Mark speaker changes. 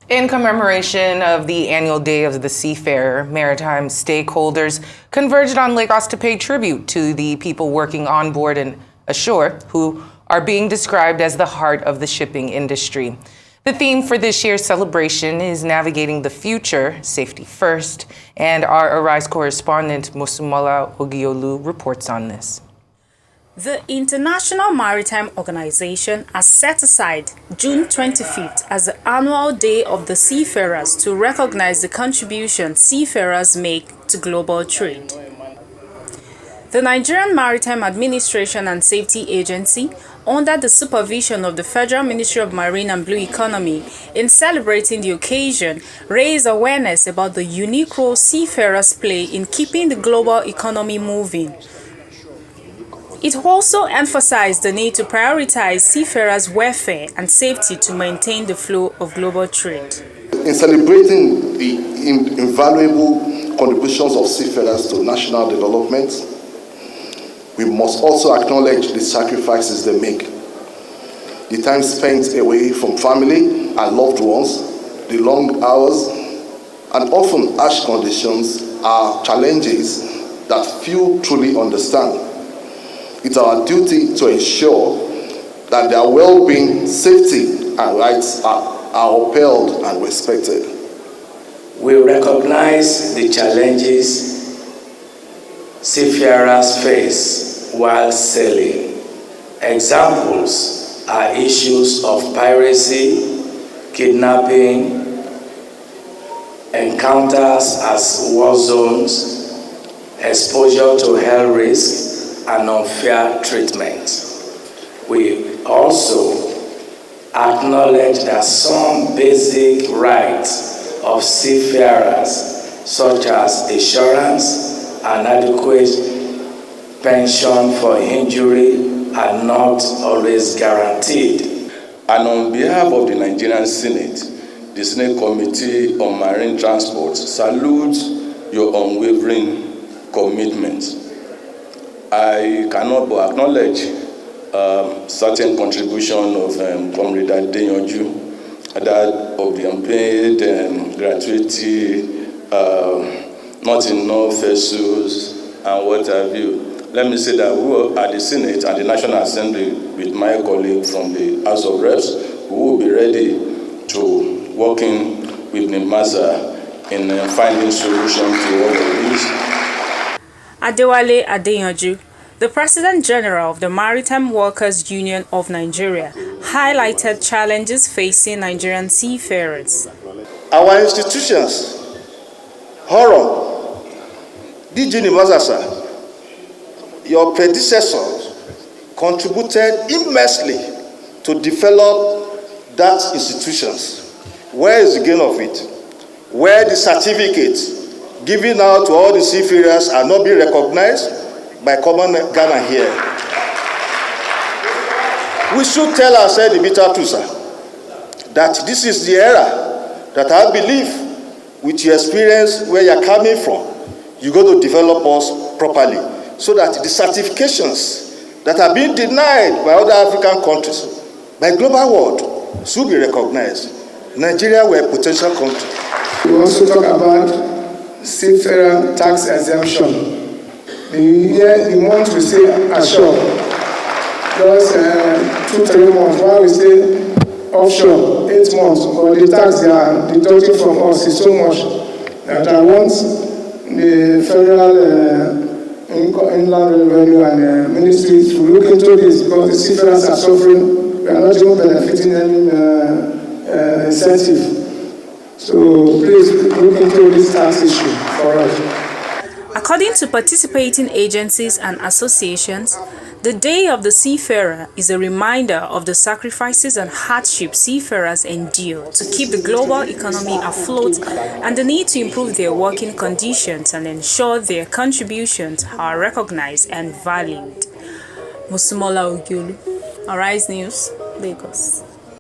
Speaker 1: In commemoration of the annual Day of the Seafarer, maritime stakeholders converged on Lagos to pay tribute to the people working on board and ashore who are being described as the heart of the shipping industry. The theme for this year's celebration is Navigating the Future, Safety First, and our Arise correspondent Mosumola Ogiolu reports on this.
Speaker 2: The International Maritime Organization has set aside June 25th as the annual Day of the Seafarers to recognize the contribution seafarers make to global trade. The Nigerian Maritime Administration and Safety Agency, under the supervision of the Federal Ministry of Marine and Blue Economy, in celebrating the occasion, raised awareness about the unique role seafarers play in keeping the global economy moving. It also emphasized the need to prioritize seafarers' welfare and safety to maintain the flow of global trade.
Speaker 3: In celebrating the invaluable contributions of seafarers to national development, we must also acknowledge the sacrifices they make. The time spent away from family and loved ones, the long hours, and often harsh conditions are challenges that few truly understand. It's our duty to ensure that their well-being, safety, and rights are upheld and respected.
Speaker 4: We recognize the challenges seafarers face while sailing. Examples are issues of piracy, kidnapping, encounters as war zones, exposure to health risks, and unfair treatment. We also acknowledge that some basic rights of seafarers, such as insurance and adequate pension for injury, are not always guaranteed.
Speaker 5: And on behalf of the Nigerian Senate, the Senate Committee on Marine Transport salutes your unwavering commitment. I cannot but acknowledge certain contribution of Comrade Adeyanju, that of the unpaid gratuity, not enough vessels, and what have you. Let me say that we at the Senate and the National Assembly, with my colleague from the House of Reps, we will be ready to working with NIMASA in finding solutions to all of this.
Speaker 2: Adewale Adeyanju, the President General of the Maritime Workers Union of Nigeria, highlighted challenges facing Nigerian seafarers.
Speaker 3: Our institutions, Horon, DG NIMASA, your predecessors contributed immensely to develop that institutions. Where is the gain of it? Where the certificates given out to all the seafarers are not being recognized by common Ghana here. We should tell ourselves the bitter truth, sir, that this is the era that I believe, with your experience where you're coming from, you're going to develop us properly so that the certifications that are being denied by other African countries, by global world, should be recognized. Nigeria, we're a potential country.
Speaker 6: We also talk about seafarer tax exemption. The month we stay ashore, just 2-3 months, while we stay offshore, 8 months, but the tax they are deducting from us is so much that I want the federal inland revenue and ministry to look into this, because the seafarers are suffering. We are not even benefiting any incentive. So please look into this tax issue for us.
Speaker 2: According to participating agencies and associations, the Day of the Seafarer is a reminder of the sacrifices and hardships seafarers endure to keep the global economy afloat and the need to improve their working conditions and ensure their contributions are recognized and valued. Mosumola Ogiolu, Arise News, Lagos.